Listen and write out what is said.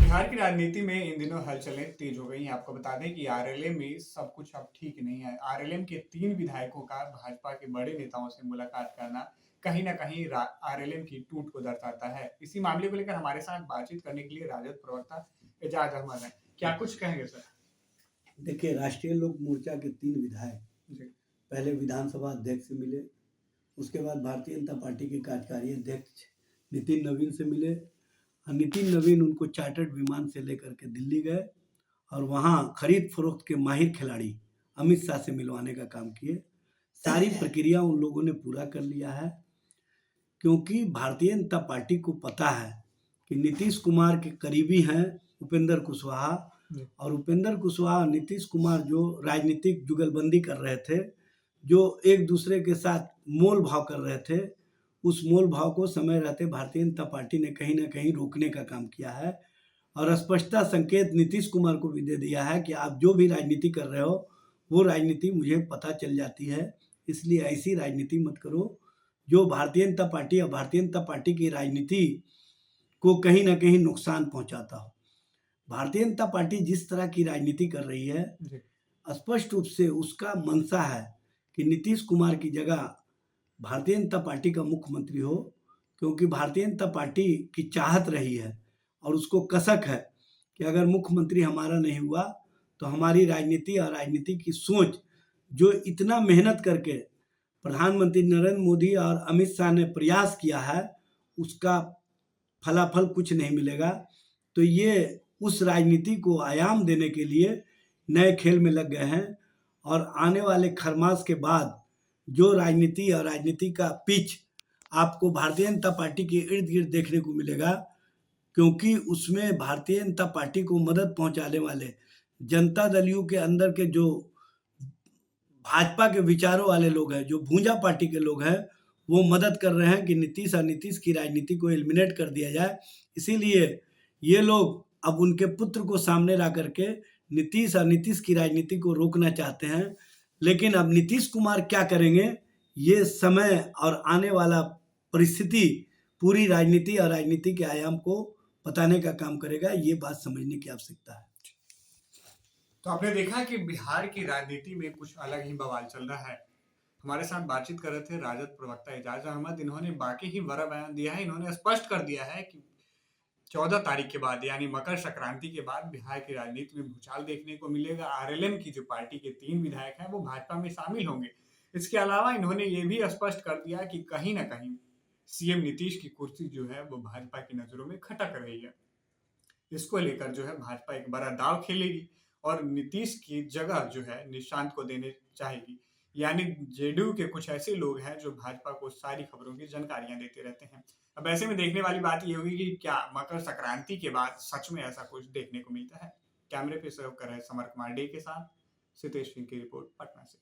बिहार की राजनीति में इन दिनों हलचलें तेज हो गई हैं। आपको बता दें कि आरएलएम में सब कुछ अब ठीक नहीं है। आरएलएम के 3 विधायकों का भाजपा के बड़े नेताओं से मुलाकात करना कहीं न कहीं आरएलएम की टूट को दर्शाता है। इसी मामले को लेकर हमारे साथ बातचीत करने के लिए राजद प्रवक्ता एजाज अहमद हैं। क्या कुछ कहेंगे सर? देखिए, राष्ट्रीय लोक मोर्चा के 3 विधायक जी। पहले विधानसभा अध्यक्ष से मिले, उसके बाद भारतीय जनता पार्टी के कार्यकारी अध्यक्ष नितिन नवीन से मिले और नितिन नवीन उनको चार्टर्ड विमान से लेकर के दिल्ली गए और वहाँ खरीद फरोख्त के माहिर खिलाड़ी अमित शाह से मिलवाने का काम किए। सारी प्रक्रिया उन लोगों ने पूरा कर लिया है, क्योंकि भारतीय जनता पार्टी को पता है कि नीतीश कुमार के करीबी हैं उपेंद्र कुशवाहा, और उपेंद्र कुशवाहा और नीतीश कुमार जो राजनीतिक जुगलबंदी कर रहे थे, जो एक दूसरे के साथ मोल भाव कर रहे थे, उस मोल भाव को समय रहते भारतीय जनता पार्टी ने कहीं ना कहीं रोकने का काम किया है और स्पष्टता संकेत नीतीश कुमार को भी दे दिया है कि आप जो भी राजनीति कर रहे हो वो राजनीति मुझे पता चल जाती है, इसलिए ऐसी राजनीति मत करो जो भारतीय जनता पार्टी और भारतीय जनता पार्टी की राजनीति को कहीं ना कहीं नुकसान पहुंचाता हो। भारतीय जनता पार्टी जिस तरह की राजनीति कर रही है, स्पष्ट रूप से उसका मंशा है कि नीतीश कुमार की जगह भारतीय जनता पार्टी का मुख्यमंत्री हो, क्योंकि भारतीय जनता पार्टी की चाहत रही है और उसको कसक है कि अगर मुख्यमंत्री हमारा नहीं हुआ तो हमारी राजनीति और राजनीति की सोच जो इतना मेहनत करके प्रधानमंत्री नरेंद्र मोदी और अमित शाह ने प्रयास किया है, उसका फलाफल कुछ नहीं मिलेगा। तो ये उस राजनीति को आयाम देने के लिए नए खेल में लग गए हैं और आने वाले खरमास के बाद जो राजनीति और राजनीति का पिच आपको भारतीय जनता पार्टी के इर्द गिर्द देखने को मिलेगा, क्योंकि उसमें भारतीय जनता पार्टी को मदद पहुंचाने वाले जनता दलियों के अंदर के जो भाजपा के विचारों वाले लोग हैं, जो भूंजा पार्टी के लोग हैं, वो मदद कर रहे हैं कि नीतीश और नीतीश की राजनीति को एलिमिनेट कर दिया जाए। इसीलिए ये लोग अब उनके पुत्र को सामने ला करके नीतीश और नीतीश की राजनीति को रोकना चाहते हैं। लेकिन अब नीतीश कुमार क्या करेंगे, ये समय और आने वाला परिस्थिति पूरी राजनीति और राजनीति के आयाम को बताने का काम करेगा। ये बात समझने की आवश्यकता है। तो आपने देखा कि बिहार की राजनीति में कुछ अलग ही बवाल चल रहा है। हमारे साथ बातचीत कर रहे थे राजद प्रवक्ता एजाज अहमद। इन्होंने बाकी ही बड़ा बयान दिया है। इन्होंने स्पष्ट कर दिया है कि 14 तारीख के बाद यानी मकर संक्रांति के बाद बिहार की राजनीति में भूचाल देखने को मिलेगा। आरएलएम की जो पार्टी के 3 विधायक हैं वो भाजपा में शामिल होंगे। इसके अलावा इन्होंने ये भी स्पष्ट कर दिया कि कहीं ना कहीं सीएम नीतीश की कुर्सी जो है वो भाजपा की नजरों में खटक रही है। इसको लेकर जो है भाजपा एक बड़ा दांव खेलेगी और नीतीश की जगह जो है निशांत को देने चाहेगी। यानी जेडीयू के कुछ ऐसे लोग हैं जो भाजपा को सारी खबरों की जानकारियां देते रहते हैं। अब ऐसे में देखने वाली बात ये होगी कि क्या मकर संक्रांति के बाद सच में ऐसा कुछ देखने को मिलता है। कैमरे पे सर्व कर रहे समर कुमार डे के साथ सितेश सिंह की रिपोर्ट पटना से।